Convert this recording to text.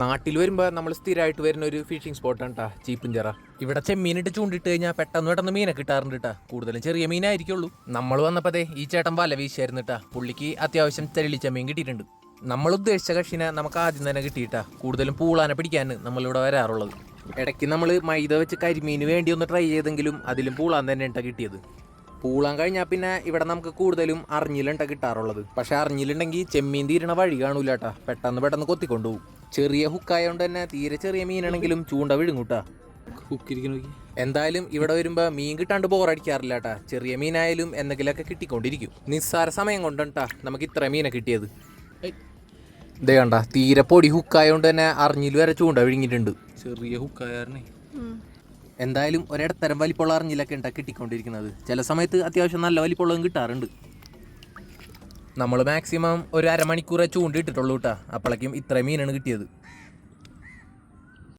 നാട്ടിൽ വരുമ്പോൾ നമ്മൾ സ്ഥിരമായിട്ട് വരുന്ന ഒരു ഫിഷിംഗ് സ്പോട്ടാണ് കേട്ടോ ചീപ്പുംചിറ. ഇവിടെ ചെമ്മീനിട്ട് ചൂണ്ടിട്ട് കഴിഞ്ഞാൽ പെട്ടെന്ന് മീനെ കിട്ടാറുണ്ട് കേട്ടോ. കൂടുതലും ചെറിയ മീനായിരിക്കുള്ളൂ. നമ്മൾ വന്നപ്പോഴേ ഈ ചേട്ടൻ വല വീശായിരുന്നു കേട്ടാ. പുള്ളിക്ക് അത്യാവശ്യം തെളിളി ചെമ്മീൻ കിട്ടിയിട്ടുണ്ട്. നമ്മൾ ഉദ്ദേശിച്ച കക്ഷിനെ നമുക്ക് ആദ്യം തന്നെ കിട്ടിയിട്ടാ. കൂടുതലും പൂളാനെ പിടിക്കാൻ നമ്മളിവിടെ വരാറുള്ളത്. ഇടയ്ക്ക് നമ്മൾ മൈദ വെച്ച് കരിമീന് വേണ്ടി ഒന്ന് ട്രൈ ചെയ്തെങ്കിലും അതിലും പൂളാൻ തന്നെ ഇട്ടാ കിട്ടിയത്. പൂളാൻ കഴിഞ്ഞാൽ പിന്നെ ഇവിടെ നമുക്ക് കൂടുതലും അറിഞ്ഞിലുണ്ടാ കിട്ടാറുള്ളത്. പക്ഷെ അറിഞ്ഞിലുണ്ടെങ്കിൽ ചെമ്മീൻ തീരണ വഴി കാണൂല കേട്ടാ. പെട്ടെന്ന് കൊത്തിക്കൊണ്ടുപോകും. ചെറിയ ഹുക്കായതുകൊണ്ട് തന്നെ തീരെ ചെറിയ മീനാണെങ്കിലും ചൂണ്ട വിഴുങ്ങൂട്ടാ. എന്തായാലും ഇവിടെ വരുമ്പോൾ മീൻ കിട്ടാണ്ട് ബോറടിക്കാറില്ല കേട്ടാ. ചെറിയ മീനായാലും എന്തെങ്കിലുമൊക്കെ കിട്ടിക്കൊണ്ടിരിക്കും. നിസ്സാര സമയം കൊണ്ടാ നമുക്ക് ഇത്ര മീനെ കിട്ടിയത്. ഇതേ കണ്ട തീരെ പൊടി ഹുക്കായതുകൊണ്ട് തന്നെ അറിഞ്ഞിൽ വരെ ചൂണ്ട വിഴുങ്ങിയിട്ടുണ്ട്. ചെറിയ ഹുക്കായറിനെ എന്തായാലും ഒരിടത്തരം വലിപ്പമുള്ള അറിഞ്ഞിലൊക്കെ ഉണ്ടാ കിട്ടിക്കൊണ്ടിരിക്കുന്നത്. ചില സമയത്ത് അത്യാവശ്യം നല്ല വലിപ്പമുള്ളതും കിട്ടാറുണ്ട്. നമ്മൾ മാക്സിമം ഒരു അരമണിക്കൂറേ ചൂണ്ടിട്ടിട്ടുള്ളൂ കേട്ടാ. അപ്പോഴേക്കും ഇത്ര മീനാണ് കിട്ടിയത്.